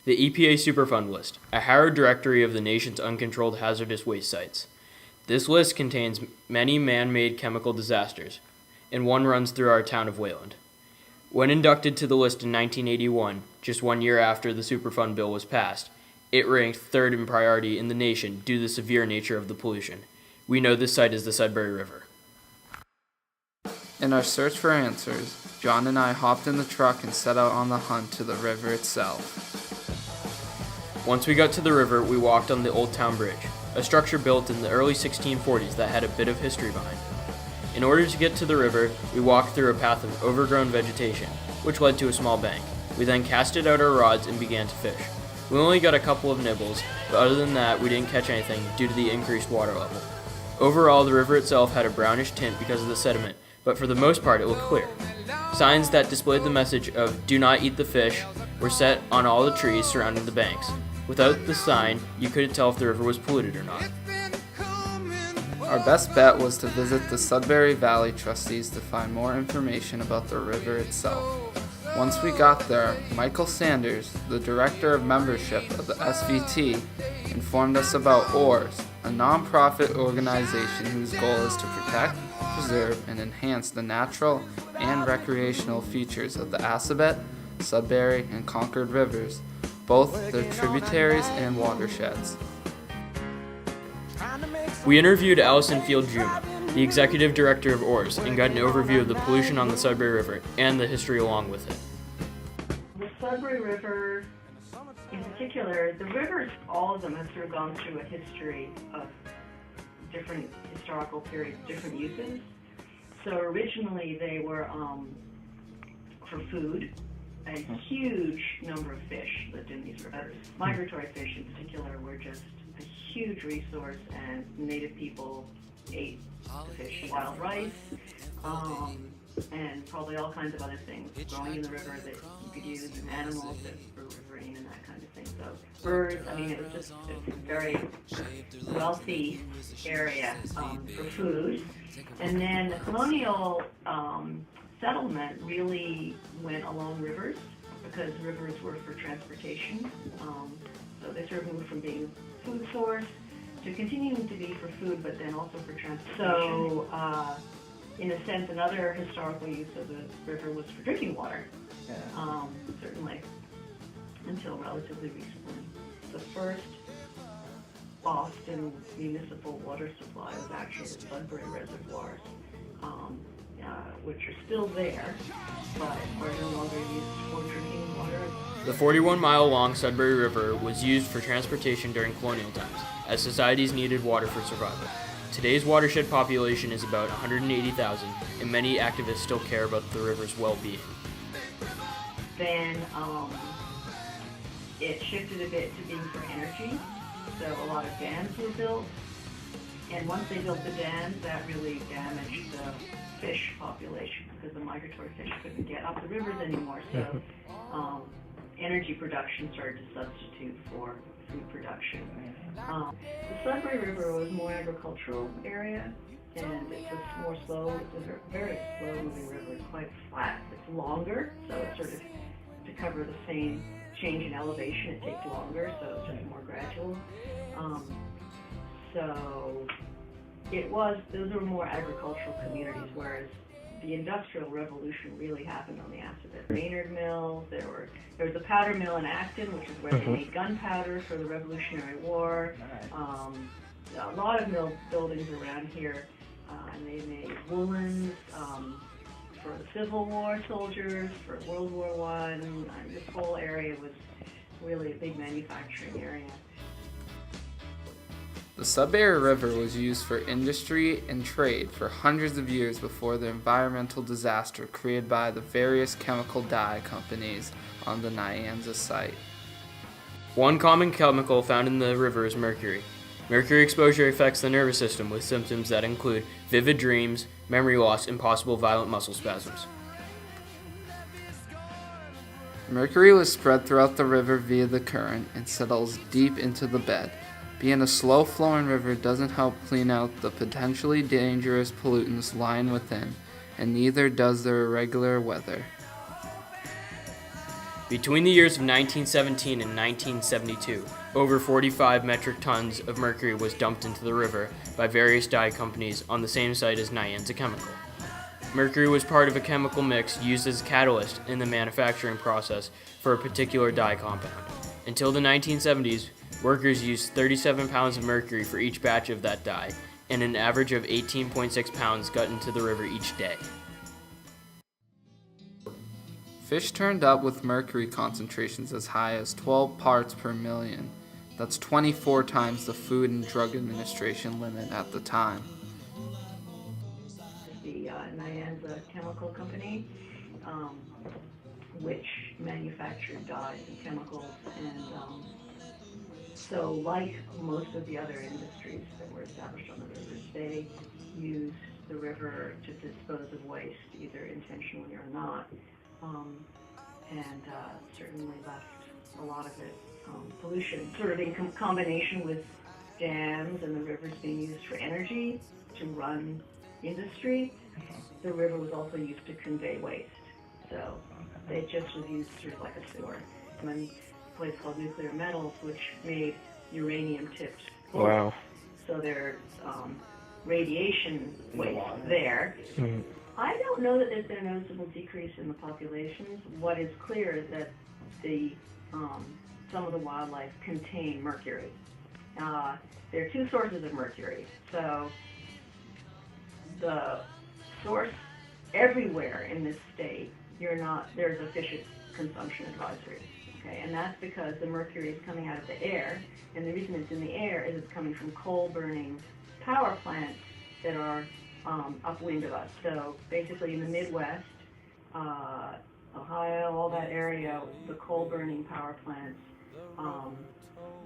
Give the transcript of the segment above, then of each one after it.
The EPA Superfund List, a harrowed directory of the nation's uncontrolled hazardous waste sites. This list contains many man-made chemical disasters, and one runs through our town of Wayland. When inducted to the list in 1981, just 1 year after the Superfund bill was passed, it ranked third in priority in the nation due to the severe nature of the pollution. We know this site is the Sudbury River. In our search for answers, John and I hopped in the truck and set out on the hunt to the river itself. Once we got to the river, we walked on the Old Town Bridge, a structure built in the early 1640s that had a bit of history behind it. In order to get to the river, we walked through a path of overgrown vegetation, which led to a small bank. We then casted out our rods and began to fish. We only got a couple of nibbles, but other than that, we didn't catch anything due to the increased water level. Overall, the river itself had a brownish tint because of the sediment, but for the most part, it looked clear. Signs that displayed the message of "Do not eat the fish" were set on all the trees surrounding the banks. Without the sign, you couldn't tell if the river was polluted or not. Our best bet was to visit the Sudbury Valley trustees to find more information about the river itself. Once we got there, Michael Sanders, the director of membership of the SVT, informed us about OARS, a nonprofit organization whose goal is to protect, preserve, and enhance the natural and recreational features of the Assabet, Sudbury, and Concord rivers, both their tributaries and watersheds. We interviewed Allison Field Jr., the executive director of OARS, and got an overview of the pollution on the Sudbury River and the history along with it. The Sudbury River, in particular, the rivers, all of them have sort of gone through a history of different historical periods, different uses. So originally they were for food. A huge number of fish lived in these rivers. Migratory fish in particular were just a huge resource, and native people ate the fish, wild rice, and probably all kinds of other things growing in the river that you could use, and animals that were riverine and that kind of thing. So birds, I mean, it was just a very wealthy area for food. And then the colonial settlement really went along rivers because rivers were for transportation. So they sort of moved from being a food source to continuing to be for food, but then also for transportation. So, in a sense, another historical use of the river was for drinking water, certainly, until relatively recently. The first Boston municipal water supply was actually the Sudbury reservoirs, which are still there, but are no longer used for drinking water. The 41-mile-long Sudbury River was used for transportation during colonial times, as societies needed water for survival. Today's watershed population is about 180,000, and many activists still care about the river's well-being. Then it shifted a bit to being for energy, so a lot of dams were built, and once they built the dams, that really damaged the fish population because the migratory fish couldn't get up the rivers anymore, so energy production started to substitute for food production. The Sudbury River was more agricultural area, and it's a more slow, it's a very slow-moving river. It's quite flat. It's longer, so it's sort of, to cover the same change in elevation, it takes longer, so it's just more gradual. So those were more agricultural communities, whereas the Industrial Revolution really happened on the Assabet. Maynard mills, there was a powder mill in Acton, which is where they made gunpowder for the Revolutionary War. A lot of mill buildings around here, and they made woolens for the Civil War soldiers, for World War I. This whole area was really a big manufacturing area. The Sudbury River was used for industry and trade for hundreds of years before the environmental disaster created by the various chemical dye companies on the Nyanza site. One common chemical found in the river is mercury. Mercury exposure affects the nervous system with symptoms that include vivid dreams, memory loss, and possible violent muscle spasms. Mercury was spread throughout the river via the current and settles deep into the bed. Being a slow-flowing river doesn't help clean out the potentially dangerous pollutants lying within, and neither does the irregular weather. Between the years of 1917 and 1972, over 45 metric tons of mercury was dumped into the river by various dye companies on the same site as Nyanza Chemical. Mercury was part of a chemical mix used as a catalyst in the manufacturing process for a particular dye compound. Until the 1970s, workers used 37 pounds of mercury for each batch of that dye, and an average of 18.6 pounds got into the river each day. Fish turned up with mercury concentrations as high as 12 parts per million. That's 24 times the Food and Drug Administration limit at the time. The Nyanza Chemical Company, which manufactured dyes and chemicals, and so like most of the other industries that were established on the rivers, they used the river to dispose of waste, either intentionally or not, and certainly left a lot of it pollution, sort of in combination with dams and the rivers being used for energy to run industry. The river was also used to convey waste, so it just was used sort of like a sewer. And then a place called Nuclear Metals, which made uranium-tipped bullets. Wow. So there's radiation waste there. Mm. I don't know that there's been a noticeable decrease in the populations. What is clear is that the some of the wildlife contain mercury. There are two sources of mercury. So the source everywhere in this state, there's a fish consumption advisory. Okay, and that's because the mercury is coming out of the air, and the reason it's in the air is it's coming from coal-burning power plants that are upwind of us. So basically in the Midwest, Ohio, all that area, the coal-burning power plants,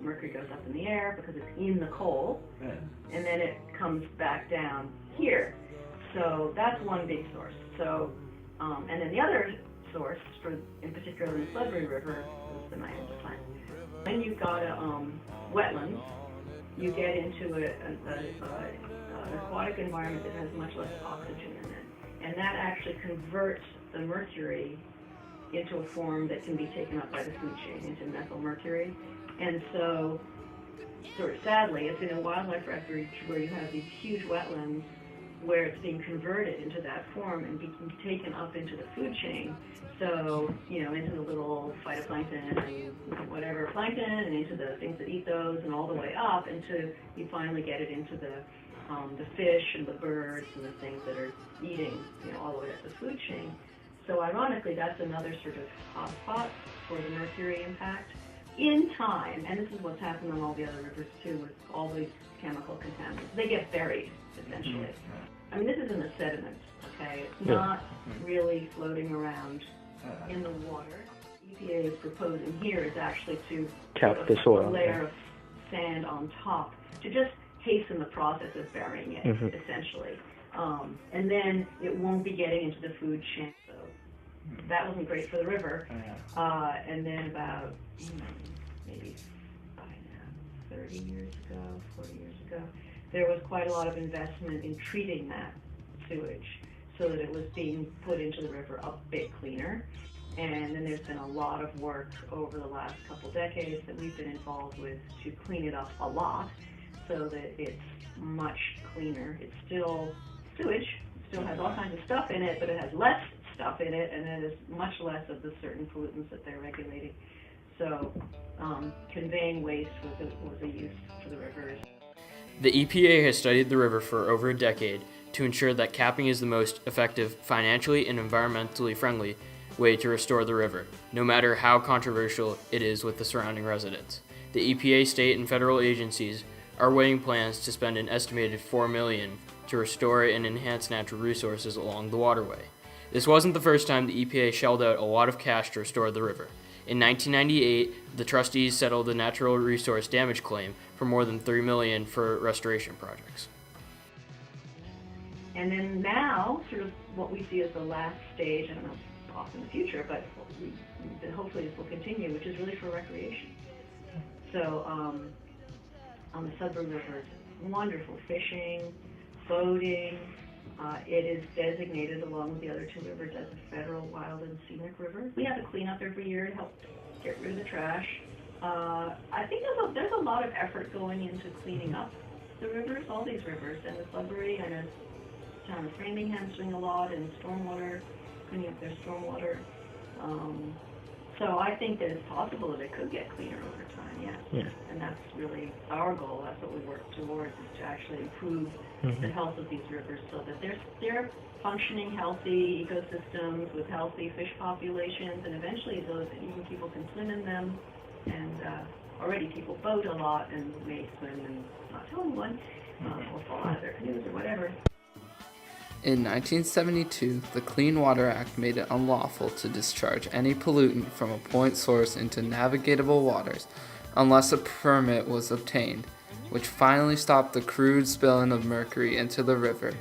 mercury goes up in the air because it's in the coal, and then it comes back down here. So that's one big source. So, and then the other source, in particular in the Sudbury River, is the Nyanza plant. Then you've got wetlands. You get into an aquatic environment that has much less oxygen in it, and that actually converts the mercury into a form that can be taken up by the food chain into methylmercury. And so, sort of sadly, it's in a wildlife refuge where you have these huge wetlands where it's being converted into that form and being taken up into the food chain. So, into the little phytoplankton and whatever plankton, and into the things that eat those, and all the way up until you finally get it into the fish and the birds and the things that are eating, all the way up the food chain. So ironically, that's another sort of hotspot for the mercury impact. In time, and this is what's happened on all the other rivers too, with all these chemical contaminants, they get buried, essentially. I mean, this is in the sediment, okay? It's not really floating around in the water. EPA is proposing here is actually to Cap put the soil, a layer of sand on top to just hasten the process of burying it, essentially. And then it won't be getting into the food chain. So that wasn't great for the river. And then about maybe 30 years ago, 40 years ago, there was quite a lot of investment in treating that sewage so that it was being put into the river a bit cleaner. And then there's been a lot of work over the last couple decades that we've been involved with to clean it up a lot so that it's much cleaner. It's still sewage, still has all kinds of stuff in it, but it has less stuff in it, and it is much less of the certain pollutants that they're regulating. So conveying waste was a use for the rivers. The EPA has studied the river for over a decade to ensure that capping is the most effective, financially and environmentally friendly way to restore the river, no matter how controversial it is with the surrounding residents. The EPA, state, and federal agencies are weighing plans to spend an estimated $4 million to restore and enhance natural resources along the waterway. This wasn't the first time the EPA shelled out a lot of cash to restore the river. In 1998, the trustees settled a natural resource damage claim for more than $3 million for restoration projects. And then now, sort of what we see as the last stage, I don't know, off in the future, but hopefully this will continue, which is really for recreation. So on the Sudbury River, wonderful fishing, boating, It is designated, along with the other two rivers, as a federal wild and scenic river. We have a cleanup every year to help get rid of the trash. I think there's a lot of effort going into cleaning up the rivers, all these rivers, and the Sudbury and the town of Framingham doing a lot in stormwater, cleaning up their stormwater. So I think that it's possible that it could get cleaner over time, yes. Yeah. And that's really our goal. That's what we work towards, is to actually improve the health of these rivers so that they're functioning, healthy ecosystems with healthy fish populations, and eventually those even people can swim in them. And already people boat a lot and may swim and not tell anyone, or fall out of their canoes or whatever. In 1972, the Clean Water Act made it unlawful to discharge any pollutant from a point source into navigable waters unless a permit was obtained, which finally stopped the crude spilling of mercury into the river.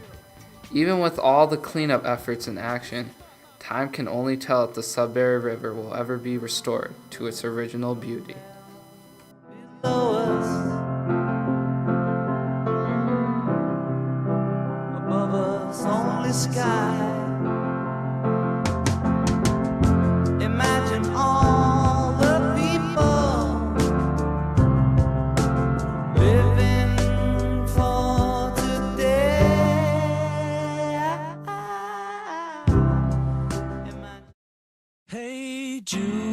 Even with all the cleanup efforts in action, time can only tell if the Sudbury River will ever be restored to its original beauty. Below us, above us, only sky. Imagine all the people living for today. Hey Jude.